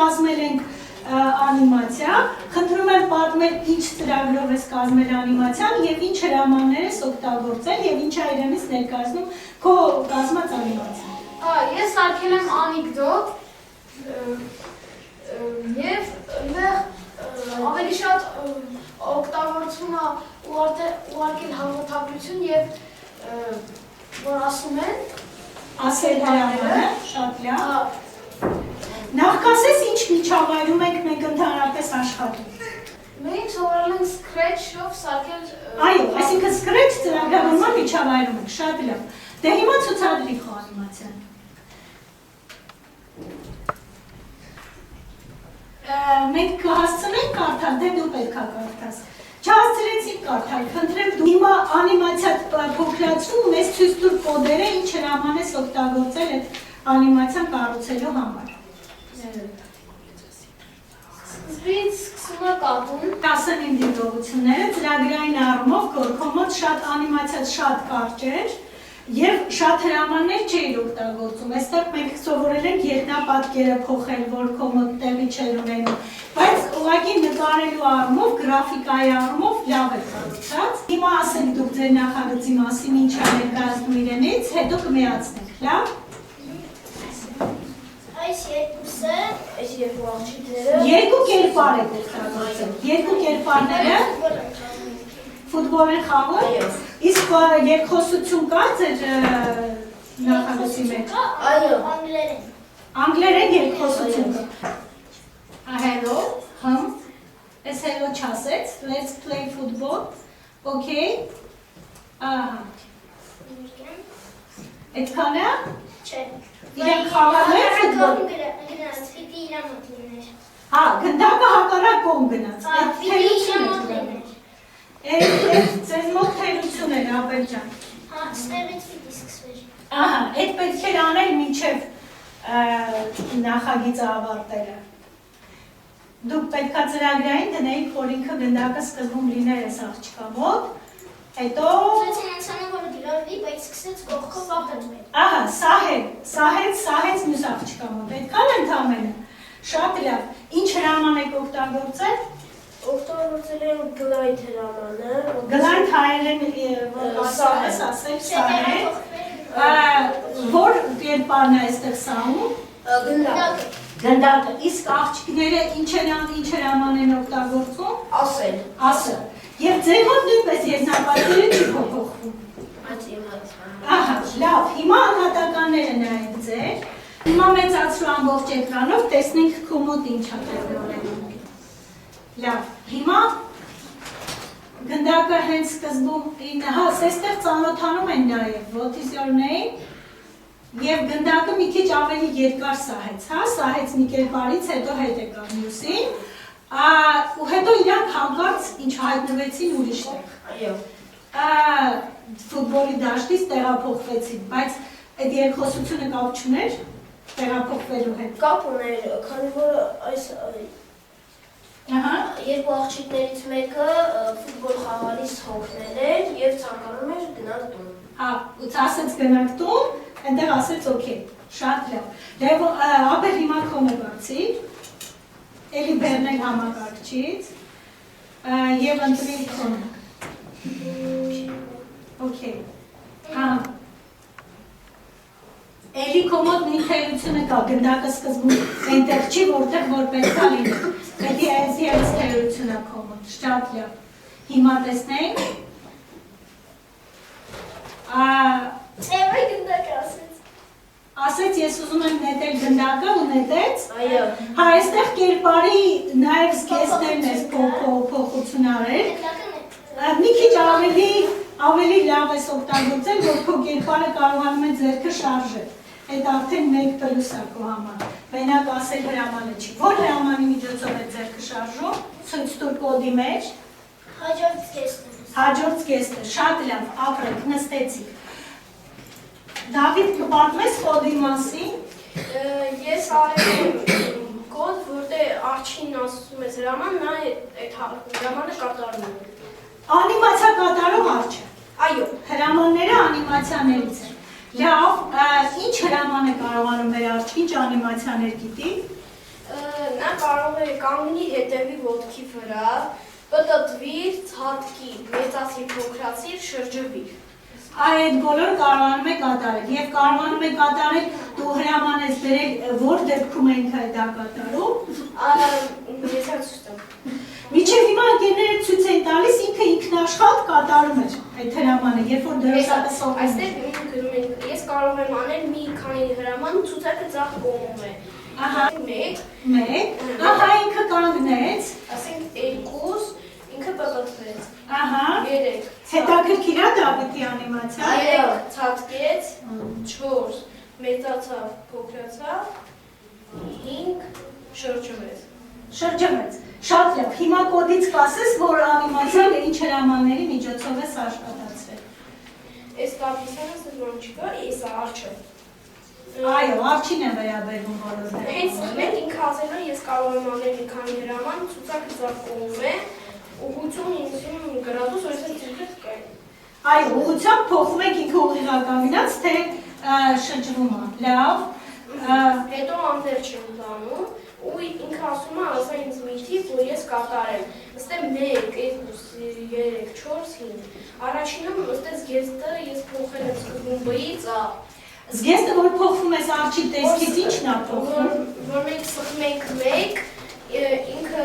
կազմել ենք անիմացիա, խնդրում եմ պատմել ինչ ծրագրով ես կազմել անիմացիան և ինչ հրամաններ ես օգտագործել և ինչ է իրենից ներկայացնում քո կազմած անիմացիան։ Ես արկել եմ անիկդոտ և ավելի շատ օգտագործում է ուղարկել հավատագրություն և որ ասում են ասել հրամանը, շատ լավ։ Նախ կասես ինչ միջավայրում եք մենք ընդհանրապես աշխատում։ Մենք սովորել ենք Scratch-ով սարքել Այո, այսինքն Scratch ծրագրավորման միջավայրում եք, շատ լավ։ Դե հիմա ցուցադրի քո անիմացիան։ Մենք կհասցնենք կարդալ, դե դու պետք է կարդաս։ Չհասցրեցինք կարդալ, խնդրեմ դու հիմա անիմացիա փոքրացում մեզ ցույց տուր կոդերը, ինչ հրաման ես օգտագործել այդ անիմացիան կառուցելու համար։ Սկզբից սկսում է կատուն 15 դիտողությունները ծրագրային առումով քո մոտ շատ անիմացիա շատ կարճ էր եւ շատ հրամաններ չէր օգտագործում։ Այստեղ մենք սովորել ենք երկնապատկերը փոխել, որ քո մոտ տեղի չէր ունենում, բայց ուղղակի նկարելու առումով, գրաֆիկայի առումով լավ է կառուցած։ Հիմա ասենք դուք ձեր նախագծի մասին ինչ է ներկայացնում իրենից, հետո կմիացնենք, լավ։ Այս երկուսը, այս երկու աղջիկները Երկու կերպար եք օգտագործել։ Երկու կերպարները ֆուտբոլ են խաղում։ Իսկ երկխոսություն կա ձեր նախագծի մեջ։ այո, անգլերեն։ Անգլերեն երկխոսություն կա։ Hello, Այս hello չասեց, let's play football, okay, Այդքան է։ Չէ։ Իրենք խաղալու են ֆուտբոլ։ Գնաց, պիտի իր մոտ լիներ։ Հա, գնդակը հակառակ կողմ գնաց։ Պիտի իր մոտ լիներ։ Այդ ձեզ մոտ թերություն էր, Աբել ջան։ Հա, ստեղից պիտի սկսվեր։ Ահա, այդ պետք էր անել մինչև նախագիծը ավարտելը։ Դուք պետքա ծրագրային դնեիք, որ ինքը գնդակը սկզբում լիներ այս աղջկա մոտ, հետո… Ծեցին անցանը, որ դիրարվի, բայց սկսեց կողքով աղջմել։ Ահա, սահեց մյուս աղջկա մոտ, այդքան ընդամենը, շատ լավ, ինչ հրաման եք օգտագործել։ Օգտագործել են գլայթ հրամանը։ Գլայթ հայերեն ասել սահել, որ կերպարն է այստեղ սահում։ Գնդակը։ Գնդակը, իսկ աղջիկները ինչ հրաման են օգտագործում։ Ասել։ Եվ ձեր մոտ նույնպես երկնապատկերը չի փոփոխվում։ Ահա, լավ, հիմա անհատականները նայեք ձեր։ Հիմա մեծացրու ամբողջ էկրանով, տեսնենք քո մոտ ինչ է տեղի ունենում։ Լավ, հիմա գնդակը հենց սկզբում, հա, այստեղ ծանոթանում են նաև, what is your name, և գնդակը մի քիչ ավելի երկար սահեց, հա, սահեց մի կերպարից, հետո հետ եկավ մյուսին, ու հետո իրանք հանկարծ ինչ հայտնվեցին ուրիշ տեղ։ Ֆուտբոլի դաշտից տեղափոխվեցին, բայց այդ երկխոսությունը կապ չուներ տեղափոխվելու հետ։ Կապ ուներ, քանի որ այս երկու աղջիկներից մեկը ֆուտբոլ խաղալիս հոգնել էր և ցանկանում էր գնալ տուն։ Հա, ու ասեց գնանք տուն, այնտեղ ասեց օքեյ, շատ լավ։ Աբել հիմա քոնը բացիր, էլի բերնել համակարգչից և ընտրիր քոնը։ Օքեյ, հա։ Էլի քո մոտ մի թերությունը կա, գնդակը սկզբում այնտեղ չի, որտեղ որ պետք է լինի։ Պետք է այս ևս թերությունը քո մոտ, շատ լավ։ Հիմա տեսնենք։ Այ գնդակը ասեց։ Ասեց ես ուզում եմ նետել գնդակը ու նետեց։ Այո։ Հա, այստեղ կերպարի նաև զգեստներն ես փոխություն արել։ Մի քիչ ավելի լավ ես օգտագործել, որ քո կերպարը կարողանում է ձեռքը շարժել։ Այդ արդեն մեկ պլյուս է քո համար։ Մենակ ասել հրամանը չի։ Որ հրամանի միջոցով է ձեռքը շարժում, ցույց տուր կոդի մեջ։ Հաջորդ զգեստը։ Հաջորդ զգեստը, շատ լավ, ապրեք, նստեցիք։ Դավիթ, կպատմես կոդի մասին։ Ես արել եմ կոդ, որտեղ առաջին ասում ես հրաման, նա այդ հրամանը կատարում է։ Անիմացիա կատարող արջը։ Այո, հրամանները անիմացիաներից են։ Լավ, ինչ հրաման է կարողանում մեր արջը, ինչ անիմացիաներ գիտի։ նա կարող է կանգնի հետևի ոտքի վրա, պտտվիր, ցատկի, մեծացիր, փոքրացիր, շրջվիր։ Այդ բոլորը կարողանում է կատարել եւ կարողանում է կատարել դու հրաման ես բերել որ դեպքում ենք դա կատարում Ես ասում Միջև հիմա ընկերները ցույց են տալիս ինքը ինքնաշխատ կատարում էր այդ հրամանը երբ որ դրոշակը սովորում այստեղ գրում են ես կարող եմ անել մի քանի հրաման ցուցակը ձախ կողմում է ահա 1 ահա ինքը կանգնեց ասենք 2 ինքը պտտվեց ահա 3 հետաքրքիր է Դավիթի անիմացիա 3 ցածկեց 4 մեծացավ փոքրացավ 5 շրջվեց շատ լավ հիմա կոդից կասես որ անիմացիան ինչ հրամանների միջոցով է աշխատացրել Այս կապիսանը սրոն չկա ես արջը այո արջին է վերաբերվում բոլորը հենց մենք ինքը ասել ես կարող եմ անել մի քանի հրաման ցուցակը ձախ կողմում է ուղղություն 90 գրադուս այսպես դեպք կա այո ուղղությամբ փոխում ենք ինքը ուղիղականից թե շրջվում է լավ հետո անտեր չեմ տանում ու ինքը ասում է ասա ինձ մի թիվ որ ես կատարեմ ըստեղ 1 2 3 4 5 առաջինում ըստեղ զգեստը ես փոխել եմ սկզբում b-ից a զգեստը որ փոխվում է արջի տեսքից ի՞նչն է փոխվում որ մենք սխում ենք 1 ինքը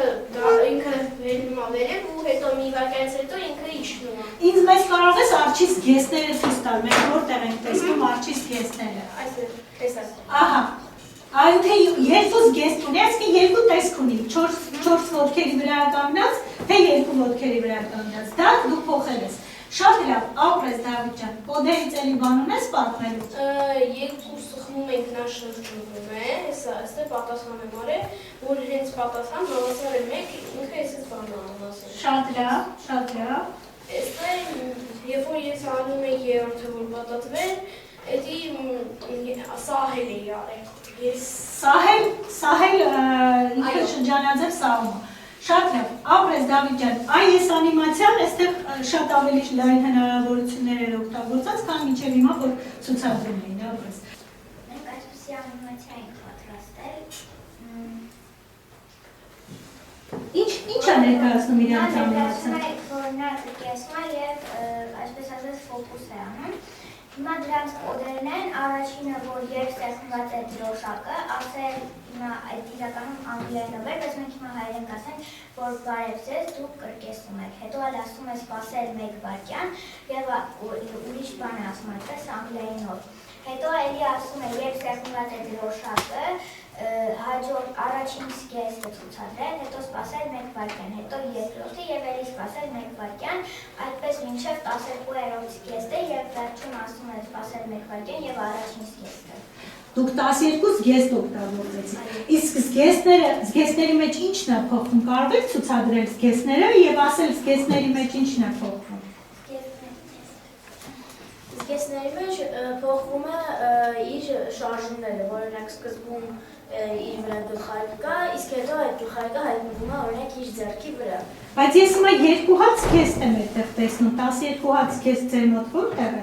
վերնում է վերև ու հետո մի վայրկյանից հետո ինքը իջնում է ինձ մեզ կարող ես արջից զգեստները ցույց տալ մենք որտեղ ենք տեսնում արջից զգեստները այսպես տեսա ահա Այն թե երկու զգեստ ունի, այսինքն երկու տեսք ունի, 4 ոտքերի վրա կանգնած, թե 2 ոտքերի վրա կանգնած, դա դու փոխել ես։ Շատ լավ, ապրես Դավիթ ջան, կոդերից էլի բան ունես պատմելու։ Երկու սխմում ենք նա շրջվում է, հեսա այստեղ պատասխան եմ արել, որ հենց պատասխան հավասար է 1, ինքը այսպես բան ասել։ Շատ լավ։ Այստեղ երբ որ ես անում եմ երրորդը որ պատտվել, էդի սահել էի արել։ Սահել ինքը շրջանաձև սահումը։ Շատ լավ, ապրես Դավիթ ջան, այս անիմացիան այստեղ շատ ավելի լայն հնարավորություններ էր օգտագործած, քան մինչև հիմա որ ցուցադրում էին, ապրես։ Մենք այսպիսի անիմացիա ենք պատրաստել։ Ինչ է ներկայացնում իրանց անիմացիան։ Որ նա կեսում է եւ այսպես ասած ֆոկուս է անում։ Հիմա դրանց կոդերն են, առաջինը, որ երբ ստեղծված է դրոշակը, ասել հիմա այդ իրականում անգլերենով էր, բայց մենք հիմա հայերեն կասենք, որ բարև ձեզ, դուք կրկեսում եք, հետո այլ ասում է սպասել 1 վայրկյան եւ ուրիշ բան է ասում այդպես անգլերենով։ Հետո էլի ասում է, երբ ստեղծված է դրոշակը, հաջորդ առաջին զգեստը ցուցադրել, հետո սպասել 1 վայրկյան, հետո երկրորդը եւ էլի սպասել 1 վայրկյան, այդպես մինչեւ 12-րդ զգեստը եւ վերջում ասում է սպասել 1 վայրկյան եւ առաջին զգեստը։ Դուք 12 զգեստ օգտագործեցիք։ Իսկ զգեստների մեջ ի՞նչն է փոխվում։ Կարող եք ցուցադրել զգեստները եւ ասել զգեստների մեջ ի՞նչն է փոխվում։ Զգեստների մեջ փոխվում է իր շարժումները, օրինակ սկզբում իր վրա գլխարկ կա, իսկ հետո այդ գլխարկը հայտնվում է օրինակ իր ձեռքի վրա։ Բայց ես հիմա 2 հատ զգեստ եմ այդտեղ տեսնում, 12 հատ զգեստ ձեր մոտ որտեղ է։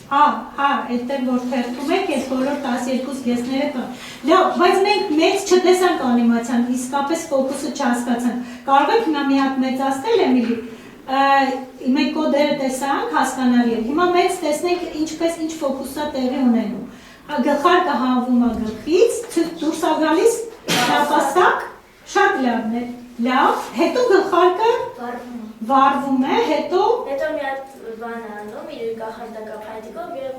Այդտեղ որ թերթում եք, այս բոլոր 12 զգեստները կան։ Լավ, բայց մենք մեծ չտեսանք անիմացիան, իսկապես ֆոկուսը չհասկացանք։ Կարող եք հիմա մի հատ մեծացնել Էմիլի։ Մենք կոդերը տեսանք, հասկանալի է։ Հիմա մեծ տեսնենք ինչպես ինչ ֆոկուսա տեղի ունենում։ Գլխարկը հանվում է գլխից, դուրս է գալիս նապաստակ, շատ լավն է։ Լավ, հետո գլխարկը վառվում է, հետո մի հատ բան անում, իր կախարդական փայտիկով եւ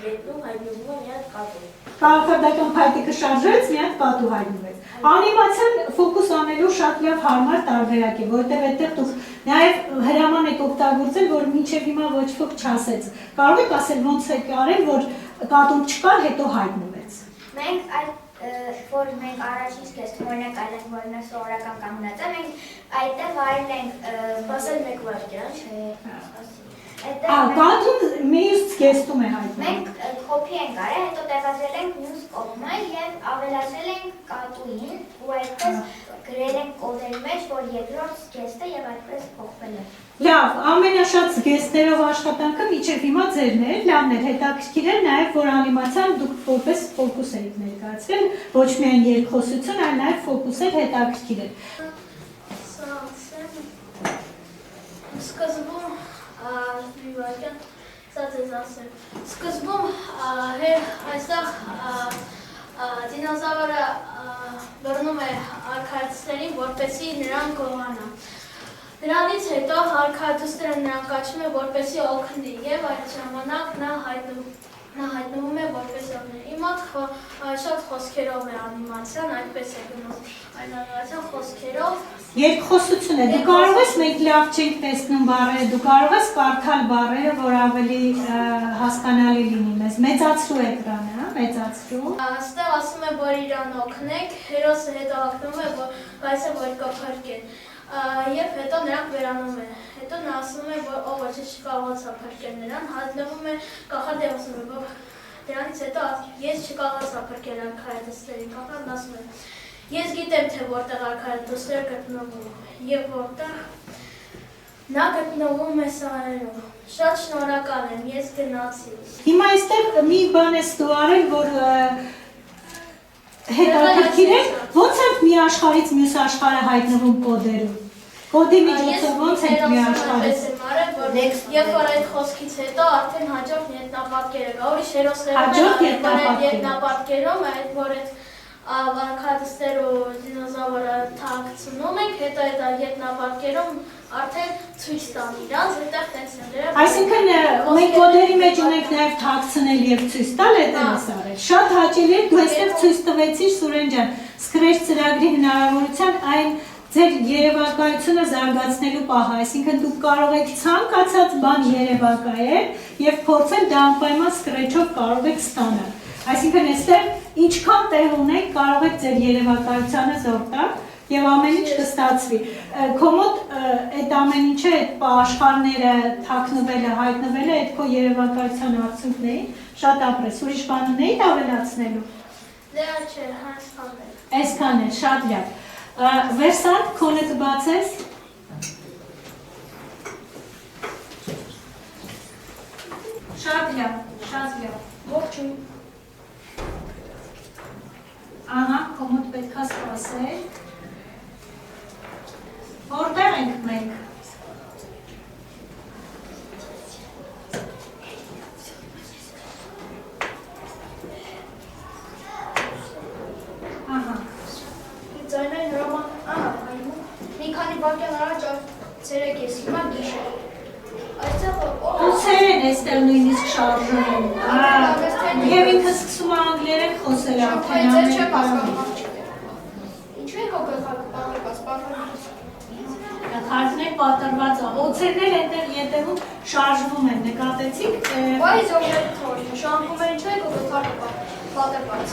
գետնում հայտնվում է մի հատ պատու։ Կախարդական փայտիկը շարժվեց, մի հատ պատու հայտնվեց։ Անիմացիան ֆոկուս անելու շատ լավ հարմար տարբերակ է, որտեղ այդտեղ դուք նաեւ հրաման եք օգտագործել, որ մինչեւ հիմա ոչ ոք չասեց։ Կարող եք ասել ոնց եք արել, որ կատուն չկար, հետո հայտնվեց։ Մենք այդ որ մենք առաջին զգեստում օրինակ այլենք որ նա սովորական կանգնած է, մենք այդտեղ արել ենք սպասել 1 վայրկյան, չէ, Կատուն մյուս զգեստում է հայտնվում։ Մենք հոփի ենք արել, հետո տեղադրել ենք մյուս կողմը եւ ավելացրել ենք կատուին ու այդպես գրել ենք կոդերի մեջ, որ երկրորդ զգեստը եւ այդպես փոխվել է։ Լավ, ամենաշատ զգեստներով աշխատանքը մինչև հիմա ձերն է, լավն էր, հետաքրքիր է նաև, որ անիմացիան դուք որպես ֆոկուս եք ներկայացրել, ոչ միայն երկխոսություն, այլ նաև ֆոկուսեր հետաքրքիր է։ Սկզբում այստեղ դինոզավրը բռնում է արքայադուսներին, որպեսզի նրան գողանա։ Դրանից հետո արքայադուսները նրան կաչում է, որպեսզի օգնի, եւ այդ ժամանակ նա հայտնվում է որպես օգնի։ Իմ մոտ շատ խոսքերով է անիմացիան, այդպես է գնում այն անիմացիան խոսքերով։ Երկխոսություն է, դու կարող ես, մենք լավ չենք տեսնում բառերը, դու կարող ես կարդալ բառերը, որ ավելի հասկանալի լինի մեզ, մեծացրու էկրանը, հա, մեծացրու։ Այստեղ ասում է, որ իրան օգնեք, հերոսը հետո հագնում է, բայց է որ կփրկեն։ Եվ հետո նրանք վերանում են։ Հետո նա ասում է, որ ով ոչ չկարողացա փրկել նրան, հայտնվում է կախարդը ասում է, որ դրանից հետո ես չկարողացա փրկել արքայադուսներին, կախարդն ասում է, ես գիտեմ, թե որտեղ արքայադուսները գտնվում եւ որտեղ նա գտնվում է սարերում։ Շատ շնորհակալ եմ, ես գնացի։ Հիմա այստեղ մի բան ես դու արել, որ հետաքրքիր է, ոնց ենք մի աշխարհից մյուս աշխարհը հայտնվում կոդերում։ Կոդի միջոցով ոնց ենք մի աշխարհից։ Երբ որ այդ խոսքից հետո արդեն հաջորդ ետնապատկերը գա, ուրիշ հերոսներում Հաջորդ ետնապատկերում այդ որ այդ արքայադուսներ ու դինոզավրը թաքցնում ենք, հետո այդ ետնապատկերում արդեն ցույց տան իրանց, այդտեղ տենց են դրել։ Այսինքն մենք կոդերի մեջ ունենք նաև թաքցնել եւ ցույց տալ, էդ է արել։ Շատ հաճելի է, դու այստեղ ցույց տվեցիր Սուրեն ջան, Scratch ծրագրի հնարավորության այն ձեր երևակայությունը զարգացնելու պահը, այսինքն դուք կարող եք ցանկացած բան երևակայել եւ փորձել դա անպայման Scratch-ով կարող եք ստանալ։ Այսինքն այստեղ ինչքան տեղ ունեք, կարող եք ձեր երևակայությանը զոր տալ եւ ամեն ինչ կստացվի։ Քո մոտ այդ ամեն ինչը, այդ աշխարհները, թաքնվելը, հայտնվելը, այդ քո երևակայության արդյունքներին շատ ապրես։ Ուրիշ բան ունեի ավելացնելու։ Դե չէ, հասկանում եմ։ Այսքան է, շատ լավ։ Վերսանտ, քոնը կբացես։ Շատ լավ, շատ լավ։ Ողջույն։ Ահա, քո մոտ պետք է սպասել։ Որտեղ ենք մենք։ Ահա։ Ձայնային հրաման, մի քանի վայրկյան առաջ ցերեկ ես հիմա գիշեր։ Այստեղ Ուսեր են այստեղ նույնիսկ շարժվում։ Եվ ինքը սկսում է անգլերեն խոսել արդեն։ Ձեր չեք հասկանում աղջիկներ։ Ինչու եք գլխարկը պատրված։ Գլխարկներ պատրված է։ Օձերներ այնտեղ ետևում շարժվում են, նկատեցիք։ Բայց օգնեք թողին, շարժվում է ինչու եք գլխարկը պատրված։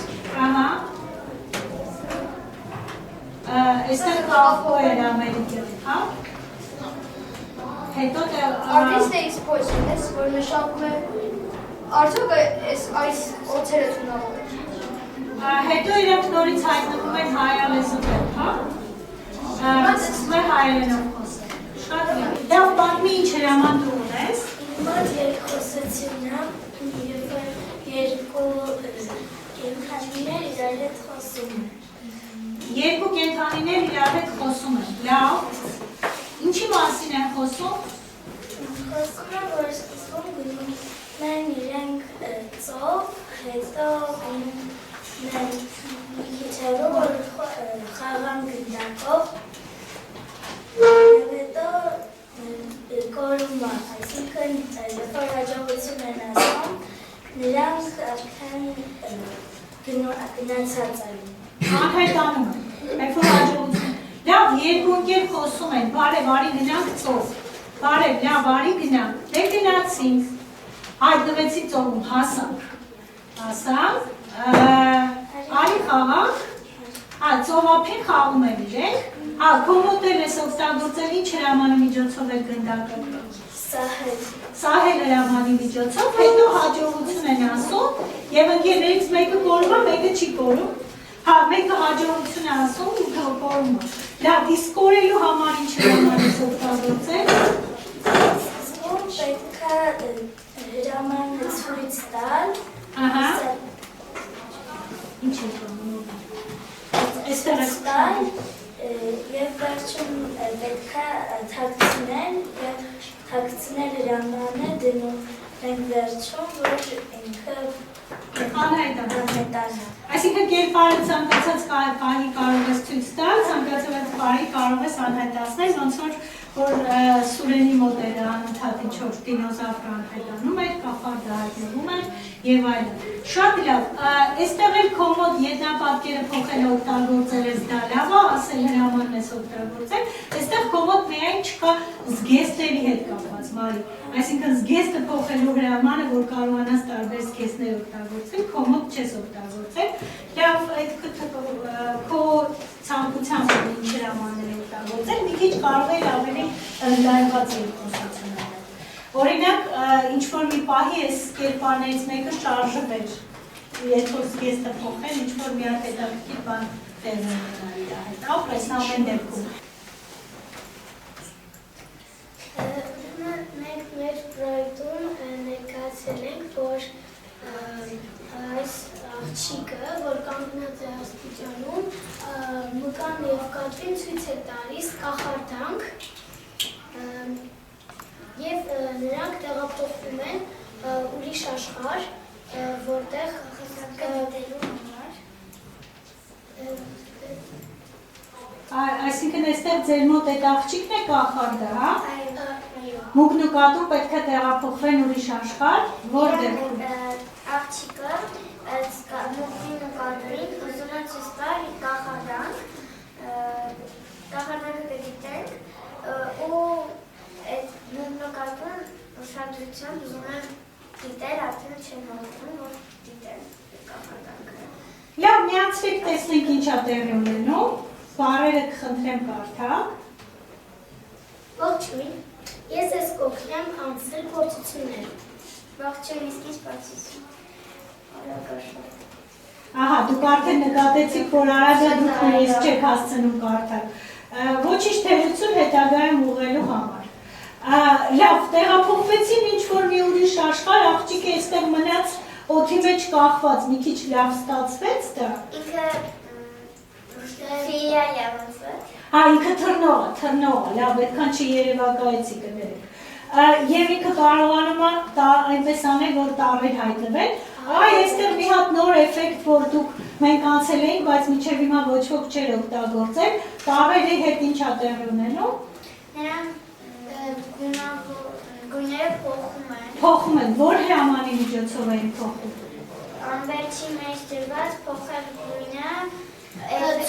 Ահա։ Այստեղ կապո էր Ամերիկան, հա։ Հետո Artist exposition ես, որ նշանակում է արդյոք այս օձերը թունավոր է։ Հետո իրենք նորից հայտնվում են հայալեզուտեղ, հա։ Սկսում է հայերենով խոսել։ Շատ լավ։ Դա պատմի ինչ հրաման դու ունես։ Մոտ երկխոսությունն է, երկու կենթանիներ իրար հետ խոսում են։ Երկու կենթանիներ իրար հետ խոսում են։ Լավ։ Ինչի մասին են խոսում։ Խոսում է, որ սկսվում գնում են իրենք ծով, հետո մի քիչ հետո որ խաղան գնդակով, և հետո կորումա, այսինքն երբ որ հաջողություն են ասում, նրանք արդեն գնացած են։ Անհայտանում են, երբ որ հաջողություն։ Լավ, երկու ընկեր խոսում են, բարև, արի գնանք ծով, բարև, լավ, արի գնանք, դե գնացինք, հայտնվեցի ծովում, հասանք, արի խաղանք, ծովափին խաղում են իրենք, քո մոտ էլ ես օգտագործել ինչ հրամանի միջոցով եք գնդակը։ Սահել հրամանի միջոցով, հետո հաջողություն են ասում եւ ընկերներից մեկը կորում է, մեկը չի կորում։ Հա, մեկը հաջողություն է ասում, ինքը կորում է։ Լավ, իսկ կորելու համար ինչ հրամանից օգտագործել։ Պետք է հրամանը ցույց տալ։ Ահա։ Ինչ է կանում։ Այստեղ է տալ եւ վերջում պետք է թաքցնել եւ թաքցնել հրամանը դնում ենք վերջում, որ ինքը անհայտանա։ Այսինքն կերպարը ցանկացած բանի կարող ես ցույց տալ, ցանկացած բանի կարող ես անհայտացնել, ոնց որ Սուրենի մոտ էր անընդհատ ինչ-որ դինոզավր անհայտանում էր, կախարդը հայտնվում էր եւ այլն։ Շատ լավ, այստեղ էլ քո մոտ ետնապատկերը փոխել օգտագործել ես դա լավ է, ասել հրամանն ես օգտագործել, այստեղ քո մոտ միայն չկա զգեստերի հետ կապված, Մարի, այսինքն զգեստը փոխելու հրամանը, որ կարողանաս տարբեր զգեստներ օգտագործել, քո մոտ չես օգտագործել, լավ, այդ քո ցանկությամբ ինչ հրամաններ օգտագործել, մի քիչ կարող է ավելի լայնված երկուսությունները։ Օրինակ, ինչ-որ մի պահի այս կերպարներից մեկը շարժվել, երբ որ զգեստը փոխել, ինչ-որ մի հատ հետաքրքիր բան տեղի ունենա իր հետ, ապրես ամեն դեպքում։ Մենք մեր պրոյեկտում ներկայացրել ենք, որ այս աղջիկը, որ կանգնած է աստիճանում, մկան եւ կատվին ցույց է տալիս կախարդանք եւ նրանք տեղափոխվում են ուրիշ աշխարհ, որտեղ գտնելու համար Այսինքն այստեղ ձեր մոտ այդ աղջիկն է կախարդը, հա? Մուկն ու կատուն պետք է տեղափոխվեն ուրիշ աշխարհ, որտեղ աղջիկը մուկին ու կատուն ուզում են ցույց տալ կախարդանք, կախարդանքը կգիտենք ու այդ մուկն ու կատուն ուշադրությամբ ուզում են դիտել, արդեն չեն հաղորդում, որ դիտել կախարդանքը։ Լավ, միացրեք տեսնենք ինչա տեղի ունենում, բառերը կխնդրեմ կարդալ։ Ողջույն, ես ես կօգնեմ անցնել փորձություններ։ Ողջույն, իսկ ինչ փորձություն։ Ահա, դուք արդեն նկատեցիք, որ արագա դուք ես չեք հասցնում կարդալ։ Ոչինչ թերություն հետագայում ուղղելու համար։ Լավ, տեղափոխվեցին ինչ-որ մի ուրիշ աշխարհ, աղջիկը այստեղ մնաց օդի մեջ կախված, մի քիչ լավ ստացվեց դա։ Ինքը ֆիլիա եղանցը։ Հա, ինքը թռնողը, լավ, այդքան չերևակայեցի կներեք։ Եվ ինքը կարողանում է այնպես անել, որ տառեր հայտնվեն։ Այ, այստեղ մի հատ նոր էֆեկտ, որ դուք մենք անցել էինք, բայց մինչև հիմա ոչ ոք չէր օգտագործել, տառերի հետ ինչ է տեղի ունենում։ Նրանք գույները փոխում են, որ հրամանի միջոցով էին փոխում։ Անվերջի մեջ դրված փոխել գույնը,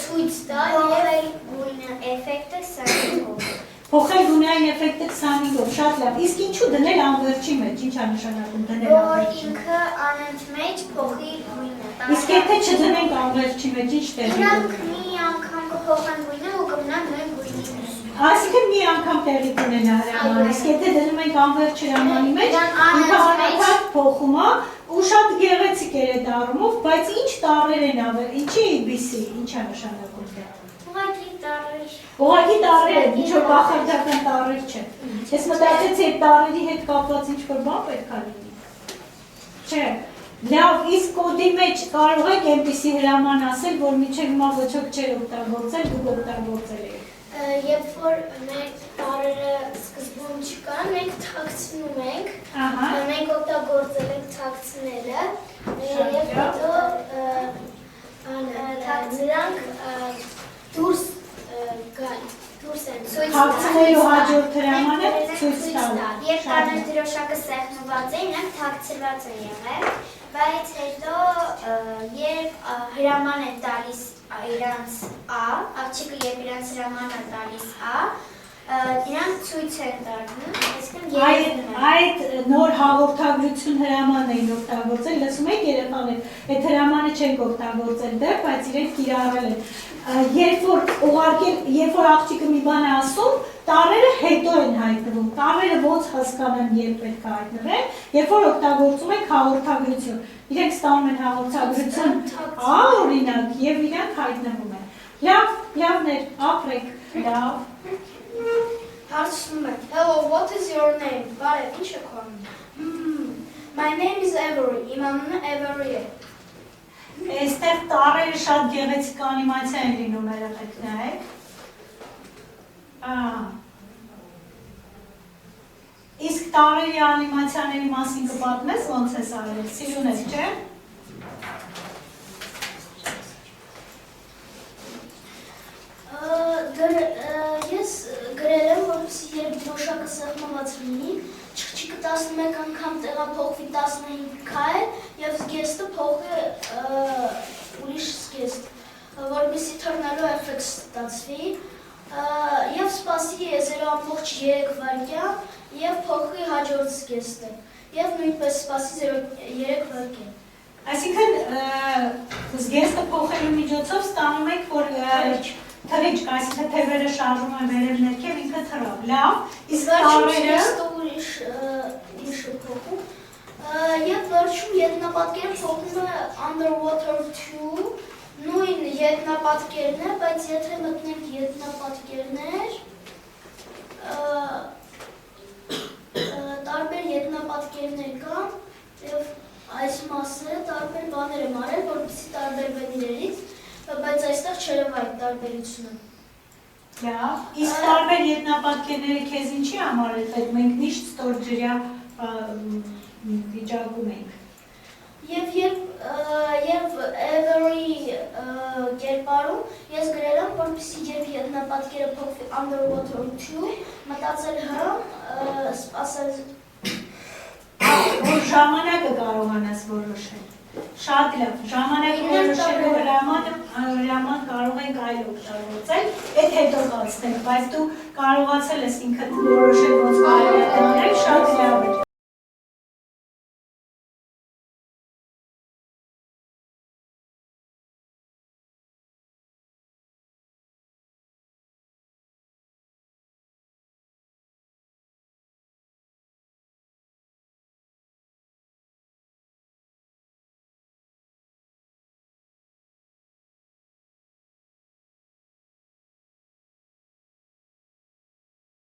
ցույց տալ եւ գույնը էֆեկտը 25-ով։ Փոխել գույնային էֆեկտը 25-ով, շատ լավ։ Իսկ ինչու դնել անվերջի մեջ, ինչ է նշանակում դնել Որ անվերջի։ ինքը անընդ մեջ փոխի գույնը։ Իսկ եթե չդնենք անվերջի մեջ, ինչ տեղի Իրանք մի անգամ կփոխեն գույնը ու կմնան նույն գույնի մեջ։ Այսինքն մի անգամ տեղի կունենա հրամանը, իսկ եթե դնում ենք անվերջ հրամանի մեջ, ինքը անընդհատ փոխում է ու շատ գեղեցիկ էր այդ առումով, բայց ինչ տառեր են ավել, ինչի էբիսի, ինչ է նշանակում դա։ Ուղղակի տառեր։ Ուղղակի տառեր են, ինչ որ կախարդական տառեր չեն։ Ես մտածեցի այդ տառերի հետ կապված ինչ-որ բան պետք է լինի։ Չէ։ Լավ, իսկ կոդի մեջ կարող եք այնպիսի հրաման ասել, որ մինչև հիմա ոչ ոք չէր օգտագործել, դուք օգտագործել եք։ Երբ որ մեր տառերը սկզբում չկան, մենք թաքցնում ենք, մենք օգտագործել ենք թաքցնելը, եւ հետո նրանք դուրս գան, դուրս են ցույց տալ։ Թաքցնելու հաջորդ հրամանը ցույց տալ։ Երբ տառերի դրոշակը սեղմված է, նրանք թաքցված են եղել, բայց հետո երբ հրաման են տալիս իրանց աղջիկը երբ իրանց հրամանը տալիս Իրանք ցույց են տալու, այսինքն Այդ նոր հաղորդագրություն հրամանն էին օգտագործել, լսում եք երեխաներ, այդ հրամանը չենք օգտագործել դեռ, բայց իրենք կիրառել են։ Երբ որ աղջիկը մի բան է ասում, տառերը հետո են հայտնվում, տառերը ոնց հասկանան, երբ պետք է հայտնվեն, երբ որ օգտագործում եք հաղորդագրություն։ Իրենք ստանում են հաղորդագրություն, օրինակ, եւ իրանք հայտնվում են։ Լավներ, ապրեք, լավ։ Հարցնում եմ. Hello, what is your name? Բարև, ինչ է քո անունը? My name is Avery. Իմ անունը Avery է։ Այստեղ տառերը շատ գեղեցիկ անիմացիա են լինում երեխեք, նայեք։ Իսկ տառերի անիմացիաների մասին կպատմես ոնց ես արել, սիրուն ես, չէ՞։ Ես գրել եմ, որպեսզի երբ դրոշակը սեղմված լինի, չղջիկը 11 անգամ տեղափոխվի 15 քայլ եւ զգեստը փոխի ուրիշ զգեստ, որպեսզի թռնելու էֆեկտ ստացվի եւ սպասի 0.3 վայրկյան եւ փոխի հաջորդ զգեստը եւ նույնպես սպասի 0.3 վայրկյան։ Այսինքն զգեստը փոխելու միջոցով ստանում եք, որ թռիչք, այսինքն թևերը շարժում են վերև ներքև, ինքը թռավ, լավ, իսկ տառերը ուրիշ փոխում եւ վերջում ետնապատկերը փոխում է underwater 2 նույն ետնապատկերն է, բայց եթե մտնենք ետնապատկերներ տարբեր ետնապատկերներ կան եւ այս մասը տարբեր բաներ եմ արել, որպեսզի տարբերվեն իրենից, բայց այստեղ չերև այդ տարբերությունը։ Լավ, իսկ տարբեր ետնապատկերները քեզ ինչի համար է պետք, մենք միշտ ստորջրյա վիճակում ենք։ Եվ Avery կերպարում ես գրել եմ, որպեսզի երբ ետնապատկերը փոխվի underwater 2, մտածել հրամ, սպասել որ ժամանակը կարողանաս որոշել։ Շատ լավ, ժամանակը որոշելու հրաման կարող ենք այլ օգտագործել, այդ հետո բացնենք, բայց դու կարողացել ես ինքդ որոշել ոնց կարող է դնել, շատ լավ է։